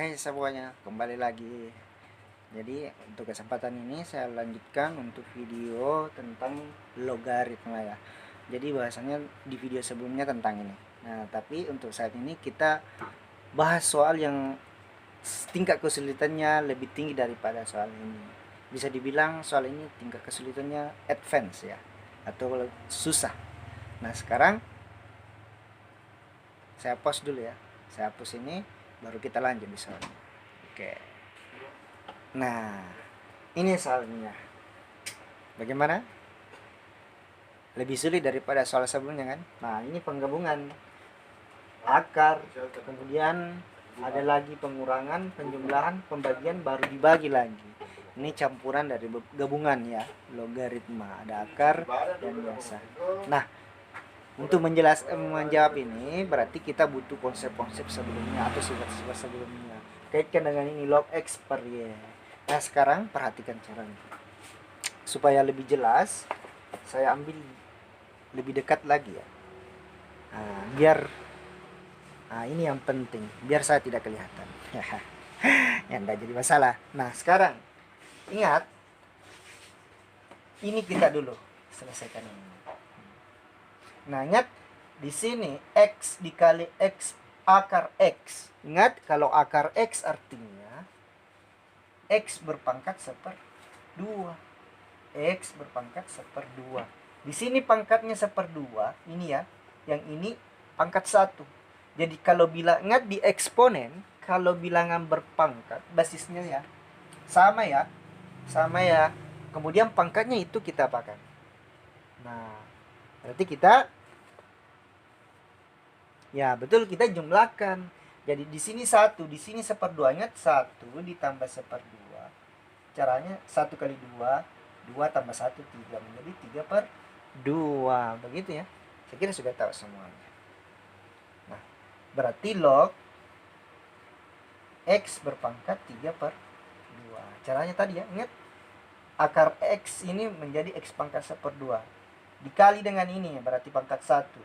Hai semuanya, kembali lagi. Jadi untuk kesempatan ini saya lanjutkan untuk video tentang logaritma ya. Jadi bahasanya di video sebelumnya tentang ini. Nah, tapi untuk saat ini kita bahas soal yang tingkat kesulitannya lebih tinggi daripada soal ini. Bisa dibilang soal ini tingkat kesulitannya advance ya, atau susah. Nah, sekarang saya pause dulu ya. Saya hapus ini, baru kita lanjut di soal ini. Oke. Nah, ini soalnya. Bagaimana? Lebih sulit daripada soal sebelumnya kan? Nah, ini penggabungan akar, kemudian ada lagi pengurangan, penjumlahan, pembagian, baru dibagi lagi. Ini campuran dari gabungan ya, logaritma, ada akar dan biasa. Nah, untuk menjawab ini berarti kita butuh konsep-konsep sebelumnya atau sifat-sifat sebelumnya. Kaitkan dengan ini log x per y. Nah, sekarang perhatikan caranya. Supaya lebih jelas, saya ambil lebih dekat lagi ya. Biar ini yang penting, biar saya tidak kelihatan. Ya, enggak jadi masalah. Nah, sekarang ingat, ini kita dulu selesaikan ini. Nah, ingat di sini x dikali x akar x. Ingat kalau akar x artinya x berpangkat 1/2. X berpangkat 1/2. Di sini pangkatnya 1/2, ini ya. Yang ini pangkat 1. Jadi kalau ingat di eksponen, kalau bilangan berpangkat basisnya ya sama ya. Sama ya. Kemudian pangkatnya itu kita apakan? Nah, berarti kita ya betul, kita jumlahkan. Jadi di sini 1, di sini 1/2. Ingat 1 ditambah 1/2. Caranya 1 kali 2, 2 tambah 1, 3. Menjadi 3/2. Begitu ya. Saya kira sudah tahu semuanya. Nah, berarti log x berpangkat 3/2. Caranya tadi ya, ingat. Akar x ini menjadi x pangkat 1/2. Dikali dengan ini, berarti pangkat 1.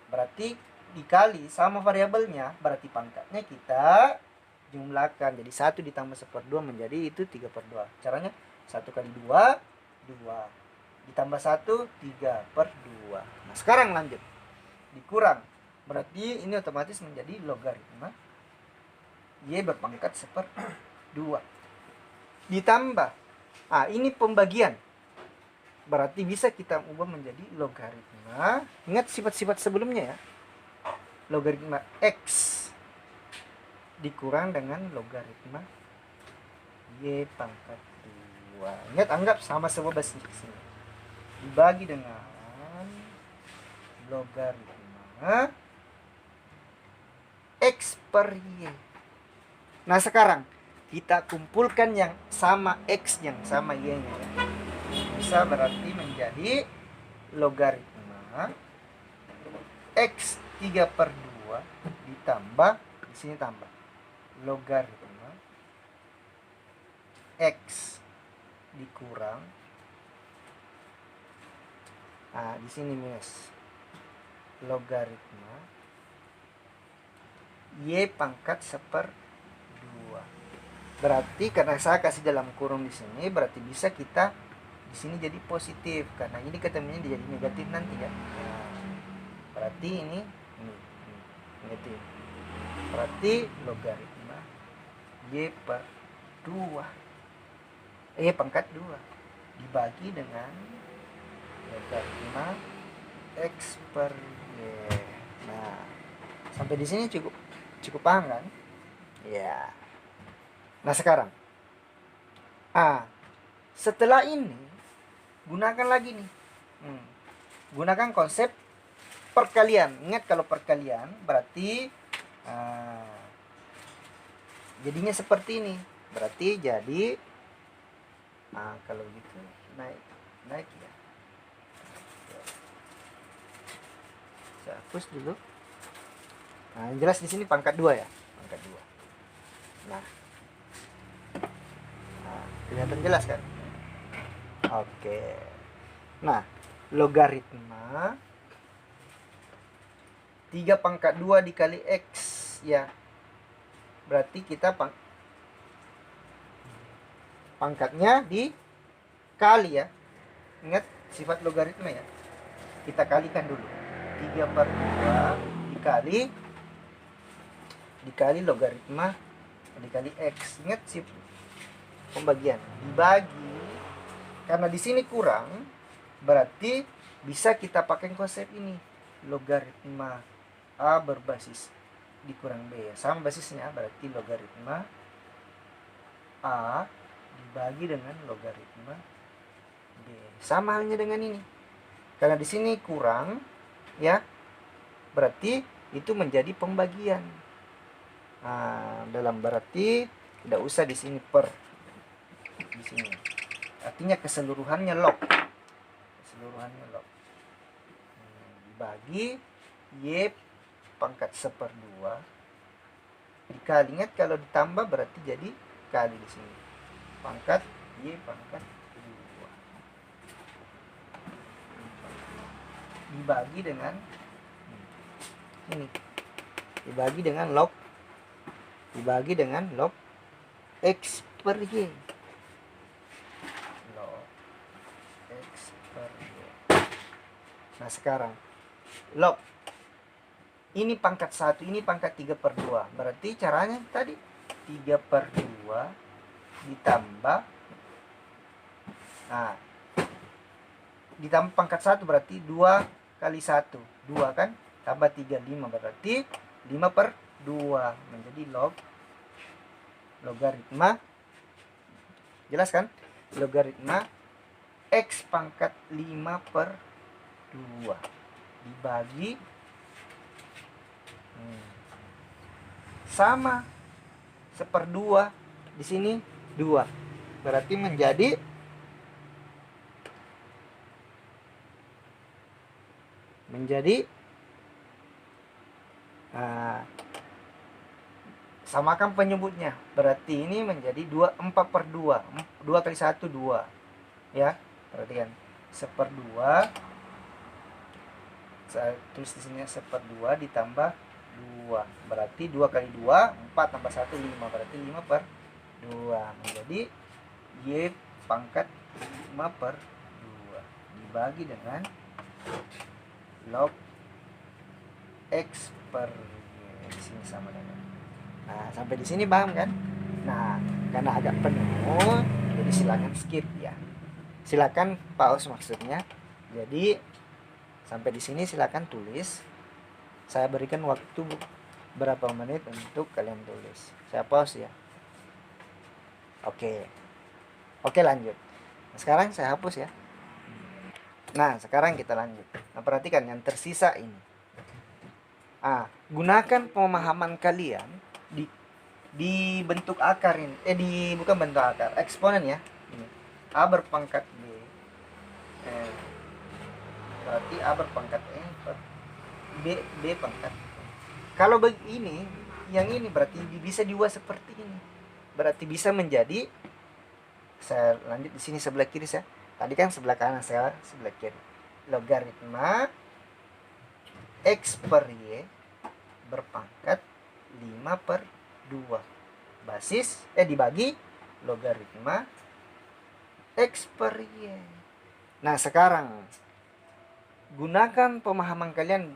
Berarti dikali sama variabelnya, berarti pangkatnya kita jumlahkan. Jadi 1 ditambah 1/2 menjadi itu 3/2. Caranya 1 kali 2, 2. Ditambah 1, 3/2. Nah, sekarang lanjut. Dikurang. Berarti ini otomatis menjadi logaritma y berpangkat 1/2. Ditambah. Ini pembagian. Berarti bisa kita ubah menjadi logaritma. Ingat sifat-sifat sebelumnya ya. Logaritma x dikurang dengan logaritma y pangkat 2. Ingat, anggap sama semua basis sini. Dibagi dengan logaritma x per y. Nah, sekarang kita kumpulkan yang sama x, yang sama y-nya. Bisa berarti menjadi logaritma x 3/2 ditambah, di sini tambah, logaritma x dikurang, di sini minus, logaritma y pangkat 1/2. Berarti karena saya kasih dalam kurung di sini, berarti bisa kita di sini jadi positif karena ini ketemunya jadi negatif nanti ya. Berarti ini negatif. Berarti logaritma y per 2, pangkat 2 dibagi dengan logaritma x per y. Nah, sampai di sini cukup paham kan? Ya. Nah, sekarang setelah ini gunakan lagi nih. Gunakan konsep perkalian. Ingat, kalau perkalian berarti jadinya seperti ini. Berarti jadi kalau gitu naik ya. Saya hapus dulu. Nah, yang jelas di sini pangkat 2 ya. Pangkat 2. Nah, kelihatan jelas kan? Oke. Nah, logaritma 3/2 dikali x ya. berarti kita pangkatnya dikali ya. Ingat sifat logaritma ya. Kita kalikan dulu. 3/2 dikali logaritma dikali X. Ingat sih pembagian. Dibagi, karena di sini kurang, berarti bisa kita pakai konsep ini. Logaritma A berbasis dikurang B. Sama basisnya, berarti logaritma A dibagi dengan logaritma B. Sama halnya dengan ini. Karena di sini kurang, ya, berarti itu menjadi pembagian. Nah, dalam berarti tidak usah di sini per, di sini. Artinya keseluruhannya log. Dibagi Y pangkat 1/2 dikali, ingat kalau ditambah berarti jadi kali di sini. Pangkat Y pangkat 2 dibagi dengan ini. Dibagi dengan log X per Y. Log X per Y. Nah, sekarang log ini pangkat 1, ini pangkat 3/2. Berarti caranya tadi 3/2 ditambah, nah, ditambah pangkat 1 berarti 2 kali 1, 2 kan, tambah 3, 5, berarti 5/2 menjadi logaritma, jelas kan, logaritma X pangkat 5/2 dibagi sama 1/2 di sini 2, berarti menjadi samakan penyebutnya, berarti ini menjadi 4/2. 2 kali 1 2 ya, perhatikan 1/2, saya tulis di sini 1/2 ditambah 2, berarti 2 kali 2 4 tambah 1 5, berarti 5/2 menjadi Y pangkat 5/2 dibagi dengan log X per Y. Di sini sama dengan. Nah, sampai di sini paham kan? Nah, karena agak penuh, jadi silakan skip ya. Silakan pause maksudnya. Jadi sampai di sini silakan tulis. Saya berikan waktu berapa menit untuk kalian tulis. Saya pause ya. Oke, lanjut. Nah, sekarang saya hapus ya. Nah, sekarang kita lanjut. Nah, perhatikan yang tersisa ini. Gunakan pemahaman kalian di bentuk akar ini. Bukan bentuk akar, eksponen ya. Ini. A berpangkat B. Berarti A berpangkat E per B pangkat. Kalau begini, yang ini berarti bisa diubah seperti ini. Berarti bisa menjadi, saya lanjut di sini sebelah kiri ya. Tadi kan sebelah kanan, saya sebelah kiri. Logaritma X per Y berpangkat 5/2 basis dibagi logaritma X per Y. Nah, sekarang gunakan pemahaman kalian,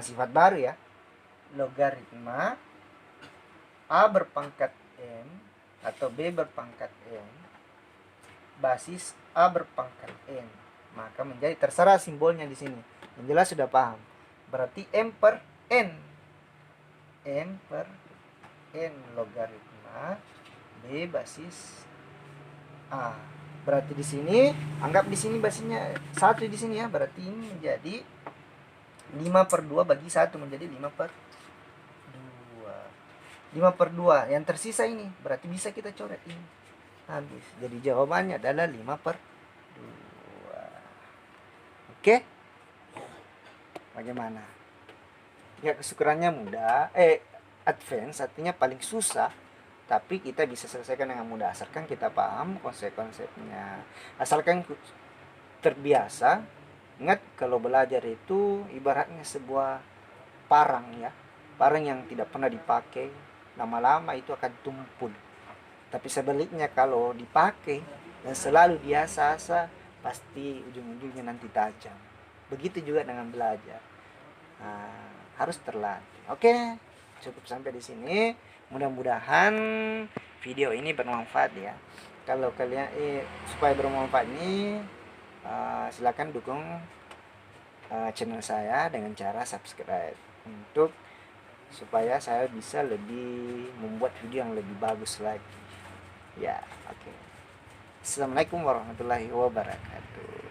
sifat baru ya, logaritma A berpangkat M atau B berpangkat M basis A berpangkat N, maka menjadi, terserah simbolnya di sini, yang jelas sudah paham, berarti M per N logaritma B basis A. Berarti di sini, anggap di sini basisnya 1 di sini ya, berarti ini menjadi 5/2 bagi 1 menjadi 5/2. 5/2 yang tersisa ini berarti bisa kita coret ini habis. Jadi jawabannya adalah 5/2. Oke? Bagaimana? Ya, kesukurannya mudah, advance artinya paling susah, tapi kita bisa selesaikan dengan mudah asalkan kita paham konsep-konsepnya, asalkan terbiasa. Ingat, kalau belajar itu ibaratnya sebuah parang ya, parang yang tidak pernah dipakai, lama-lama itu akan tumpul. Tapi sebaliknya kalau dipakai dan selalu diasah-asah, pasti ujung-ujungnya nanti tajam. Begitu juga dengan belajar. Harus terlatih. Oke, cukup sampai di sini. Mudah-mudahan video ini bermanfaat ya. Kalau kalian supaya bermanfaat ini, silakan dukung channel saya dengan cara subscribe untuk supaya saya bisa lebih membuat video yang lebih bagus lagi. Ya, oke. Assalamualaikum warahmatullahi wabarakatuh.